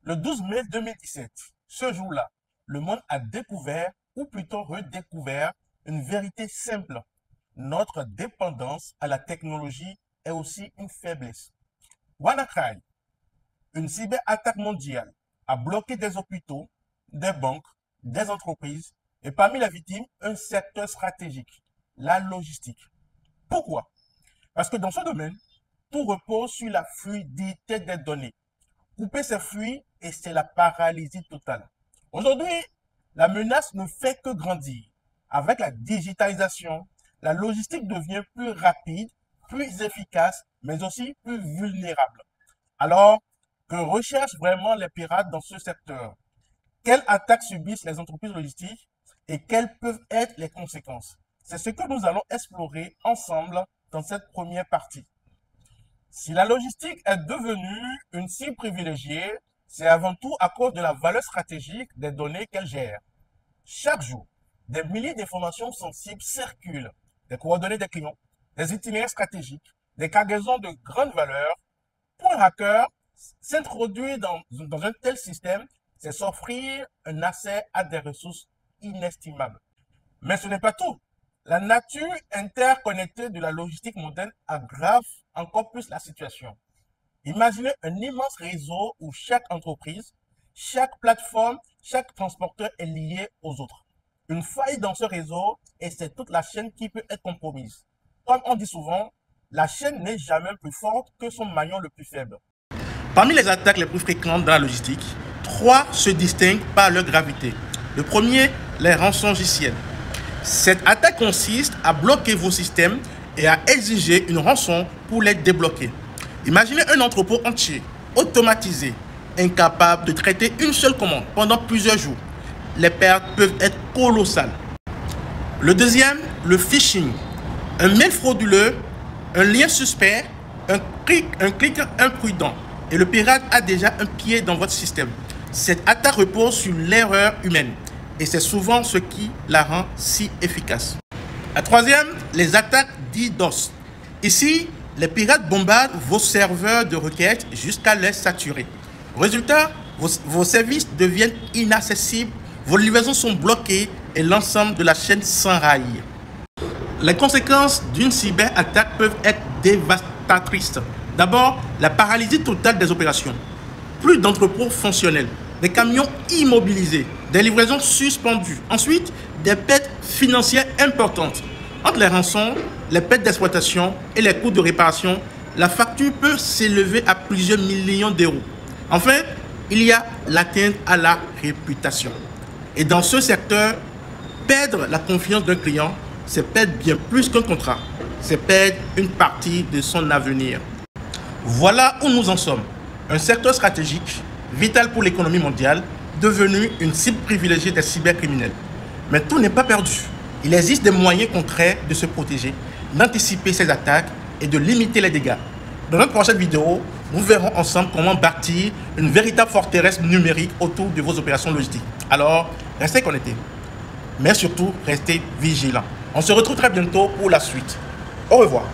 Le 12 mai 2017, ce jour-là, le monde a découvert, ou plutôt redécouvert, une vérité simple. Notre dépendance à la technologie est aussi une faiblesse. WannaCry, une cyberattaque mondiale, a bloqué des hôpitaux, des banques, des entreprises et parmi les victimes, un secteur stratégique, la logistique. Pourquoi? Parce que dans ce domaine, tout repose sur la fluidité des données. Couper ces flux et c'est la paralysie totale. Aujourd'hui, la menace ne fait que grandir. Avec la digitalisation, la logistique devient plus rapide, plus efficace, mais aussi plus vulnérable. Alors, que recherchent vraiment les pirates dans ce secteur? Quelles attaques subissent les entreprises logistiques et quelles peuvent être les conséquences? C'est ce que nous allons explorer ensemble dans cette première partie. Si la logistique est devenue une cible privilégiée, c'est avant tout à cause de la valeur stratégique des données qu'elle gère. Chaque jour, des milliers d'informations sensibles circulent, des coordonnées des clients, des itinéraires stratégiques, des cargaisons de grande valeur. Pour un hacker, s'introduire dans un tel système, c'est s'offrir un accès à des ressources inestimables. Mais ce n'est pas tout. La nature interconnectée de la logistique moderne aggrave encore plus la situation. Imaginez un immense réseau où chaque entreprise, chaque plateforme, chaque transporteur est lié aux autres. Une faille dans ce réseau et c'est toute la chaîne qui peut être compromise. Comme on dit souvent, la chaîne n'est jamais plus forte que son maillon le plus faible. Parmi les attaques les plus fréquentes dans la logistique, 3 se distinguent par leur gravité. Le premier, les rançongiciels. Cette attaque consiste à bloquer vos systèmes et à exiger une rançon pour les débloquer. Imaginez un entrepôt entier, automatisé, incapable de traiter une seule commande pendant plusieurs jours. Les pertes peuvent être colossales. Le deuxième, le phishing. Un mail frauduleux, un lien suspect, un clic imprudent. Et le pirate a déjà un pied dans votre système. Cette attaque repose sur l'erreur humaine. Et c'est souvent ce qui la rend si efficace. La troisième, les attaques DDoS. Ici, les pirates bombardent vos serveurs de requêtes jusqu'à les saturer. Résultat, vos services deviennent inaccessibles, vos livraisons sont bloquées et l'ensemble de la chaîne s'enraye. Les conséquences d'une cyberattaque peuvent être dévastatrices. D'abord, la paralysie totale des opérations. Plus d'entrepôts fonctionnels, des camions immobilisés, des livraisons suspendues. Ensuite, des pertes financières importantes. Entre les rançons, les pertes d'exploitation et les coûts de réparation, la facture peut s'élever à plusieurs millions d'euros. Enfin, il y a l'atteinte à la réputation. Et dans ce secteur, perdre la confiance d'un client, c'est perdre bien plus qu'un contrat. C'est perdre une partie de son avenir. Voilà où nous en sommes. Un secteur stratégique, vital pour l'économie mondiale, devenu une cible privilégiée des cybercriminels. Mais tout n'est pas perdu. Il existe des moyens concrets de se protéger, d'anticiper ces attaques et de limiter les dégâts. Dans notre prochaine vidéo, nous verrons ensemble comment bâtir une véritable forteresse numérique autour de vos opérations logistiques. Alors, restez connectés, mais surtout, restez vigilants. On se retrouve très bientôt pour la suite. Au revoir.